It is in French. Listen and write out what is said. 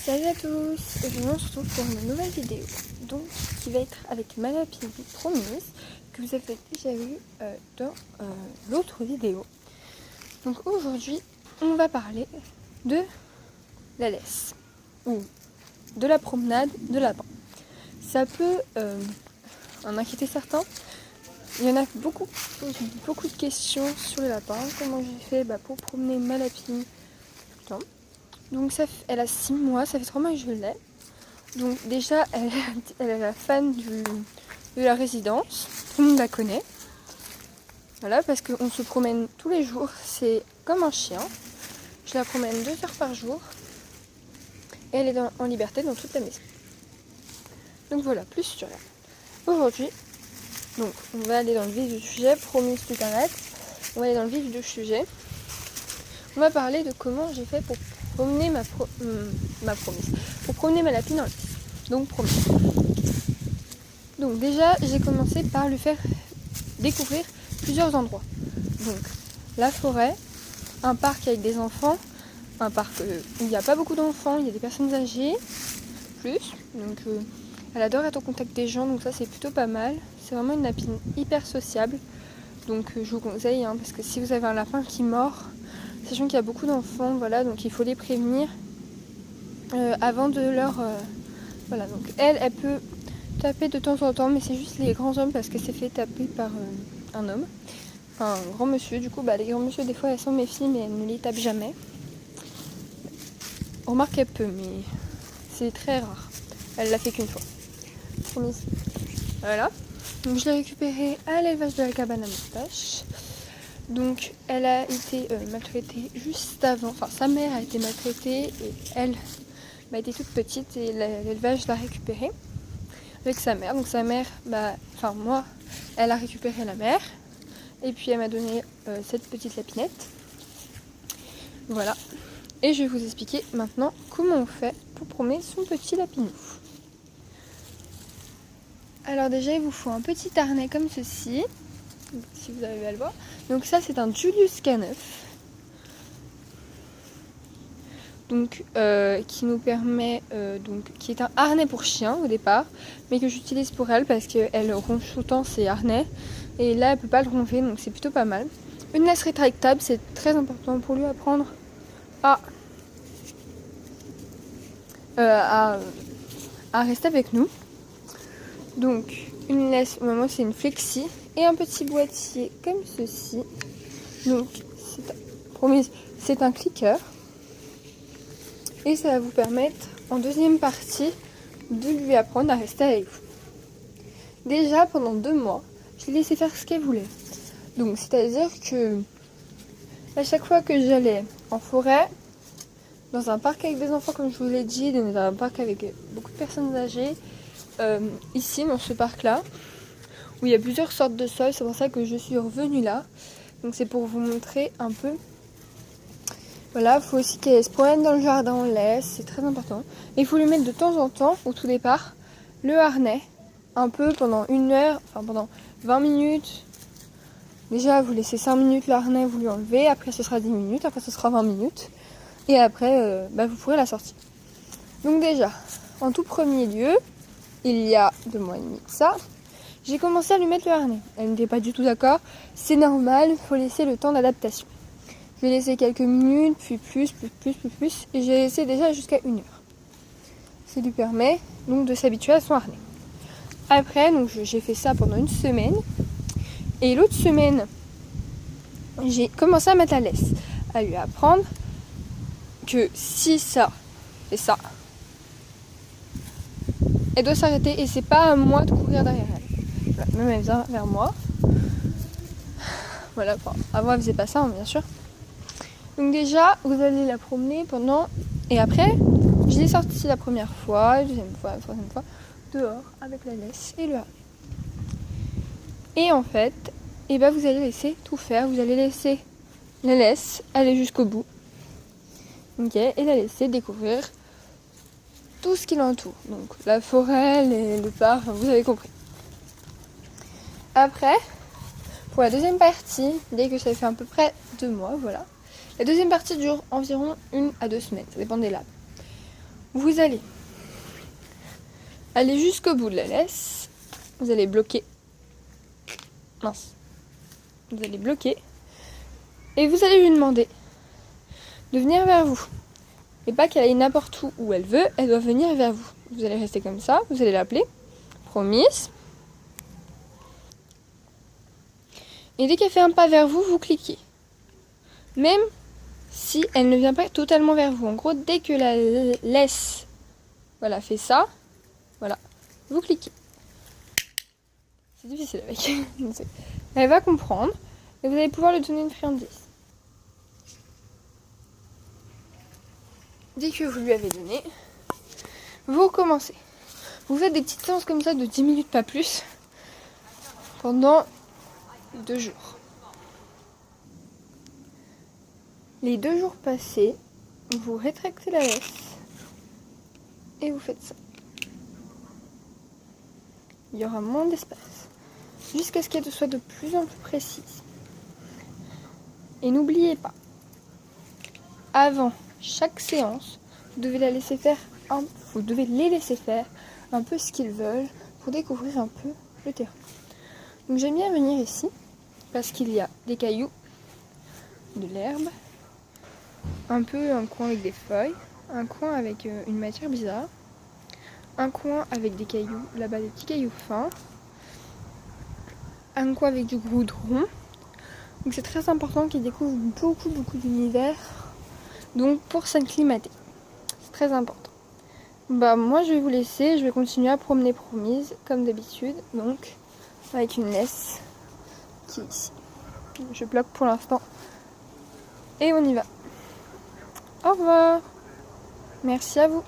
Salut à tous, aujourd'hui on se retrouve pour une nouvelle vidéo, donc qui va être avec ma lapine promise, que vous avez déjà vu dans l'autre vidéo. Donc aujourd'hui on va parler de la laisse, ou de la promenade de lapin. Ça peut en inquiéter certains. Il y en a beaucoup de questions sur les lapins. Comment j'ai fait pour promener ma lapine tout le temps. Donc elle a 6 mois, ça fait 3 mois que je l'ai. Donc déjà elle est la fan de la résidence, tout le monde la connaît. Voilà, parce qu'on se promène tous les jours, c'est comme un chien. Je la promène 2 heures par jour. Et elle est en liberté dans toute la maison. Donc voilà, plus sur elle. Aujourd'hui, donc on va aller dans le vif du sujet, promis tu t'arrêtes. On va aller dans le vif du sujet. On va parler de comment j'ai fait pour promener ma promise. Pour promener ma lapine en laisse. Donc promis. Donc déjà j'ai commencé par lui faire découvrir plusieurs endroits. Donc la forêt, un parc avec des enfants, un parc où il n'y a pas beaucoup d'enfants, il y a des personnes âgées, plus. Donc elle adore être au contact des gens, donc ça c'est plutôt pas mal. C'est vraiment une lapine hyper sociable. Donc je vous conseille, parce que si vous avez un lapin qui mord, sachant qu'il y a beaucoup d'enfants, voilà, donc il faut les prévenir avant de leur... voilà, donc elle peut taper de temps en temps, mais c'est juste les grands hommes parce qu'elle s'est fait taper par un homme. Enfin, un grand monsieur, du coup, les grands monsieur, des fois, elles s'en méfient, mais elles ne les tapent jamais. On remarque qu'elle peut, mais c'est très rare. Elle l'a fait qu'une fois. Promise. Voilà. Donc je l'ai récupérée à l'élevage de la cabane à moustache. Donc elle a été maltraitée juste avant. Enfin, sa mère a été maltraitée et elle était toute petite et l'élevage l'a récupérée avec sa mère. Donc sa mère, moi, elle a récupéré la mère. Et puis elle m'a donné cette petite lapinette. Voilà. Et je vais vous expliquer maintenant comment on fait pour promener son petit lapinou. Alors déjà, il vous faut un petit harnais comme ceci, si vous arrivez à le voir. Donc ça, c'est un Julius K9. Donc qui nous permet, qui est un harnais pour chien au départ, mais que j'utilise pour elle parce qu'elle ronge tout le temps ses harnais. Et là, elle peut pas le ronger, donc c'est plutôt pas mal. Une laisse rétractable, c'est très important pour lui apprendre à rester avec nous. Donc une laisse, moi c'est une flexi et un petit boîtier comme ceci. Donc c'est un clicker et ça va vous permettre en deuxième partie de lui apprendre à rester avec vous. Déjà pendant 2 mois, je l'ai laissé faire ce qu'elle voulait. Donc c'est-à-dire que à chaque fois que j'allais en forêt, dans un parc avec des enfants comme je vous l'ai dit, dans un parc avec beaucoup de personnes âgées, ici dans ce parc là où il y a plusieurs sortes de sols, c'est pour ça que je suis revenue là. Donc c'est pour vous montrer un peu. Voilà, il faut aussi qu'elle se promène dans le jardin en laisse, c'est très important. Et il faut lui mettre de temps en temps, au tout départ, le harnais, un peu pendant 1 heure, enfin pendant 20 minutes. Déjà vous laissez 5 minutes le harnais, vous lui enlevez, après ce sera 10 minutes, après ce sera 20 minutes. Et après vous pourrez la sortir. Donc déjà, en tout premier lieu, il y a 2 mois et demi de ça, j'ai commencé à lui mettre le harnais. Elle n'était pas du tout d'accord. C'est normal, il faut laisser le temps d'adaptation. Je vais laisser quelques minutes, puis plus. Et j'ai laissé déjà jusqu'à 1 heure. Ça lui permet donc de s'habituer à son harnais. Après, donc j'ai fait ça pendant 1 semaine. Et l'autre semaine, j'ai commencé à mettre la laisse. À lui apprendre que si ça et ça, elle doit s'arrêter et c'est pas à moi de courir derrière elle. Voilà, même elle vient vers moi. Voilà, avant elle faisait pas ça, bien sûr. Donc déjà, vous allez la promener pendant... Et après, je l'ai sortie la première fois, la deuxième fois, la troisième fois, dehors, avec la laisse et le harnais. Et en fait, vous allez laisser tout faire. Vous allez laisser la laisse aller jusqu'au bout. Ok, et la laisser découvrir tout ce qui l'entoure. Donc la forêt, le parc, vous avez compris. Après, pour la deuxième partie, dès que ça fait à peu près 2 mois, voilà. La deuxième partie dure environ 1 à 2 semaines, ça dépend des lames. vous allez aller jusqu'au bout de la laisse. Vous allez bloquer. Mince. Vous allez bloquer. Et vous allez lui demander de venir vers vous. Et pas qu'elle aille n'importe où elle veut, elle doit venir vers vous. Vous allez rester comme ça, vous allez l'appeler. Promise. Et dès qu'elle fait un pas vers vous, vous cliquez. Même si elle ne vient pas totalement vers vous. En gros, dès que la laisse, voilà, fait ça, voilà, vous cliquez. C'est difficile avec. Elle va comprendre et vous allez pouvoir lui donner une friandise. Dès que vous lui avez donné, vous recommencez. Vous faites des petites séances comme ça de 10 minutes, pas plus, pendant 2 jours. Les 2 jours passés, vous rétractez la laisse et vous faites ça. Il y aura moins d'espace jusqu'à ce qu'elle soit de plus en plus précise. Et n'oubliez pas, avant chaque séance, vous devez les laisser faire un peu ce qu'ils veulent pour découvrir un peu le terrain. Donc j'aime bien venir ici parce qu'il y a des cailloux, de l'herbe, un coin avec des feuilles, un coin avec une matière bizarre, un coin avec des cailloux, là-bas des petits cailloux fins, un coin avec du goudron. Donc c'est très important qu'ils découvrent beaucoup d'univers. Donc pour s'acclimater, c'est très important. Moi je vais vous laisser, je vais continuer à promener Promise comme d'habitude, donc avec une laisse qui est ici. Je bloque pour l'instant et on y va. Au revoir. Merci à vous.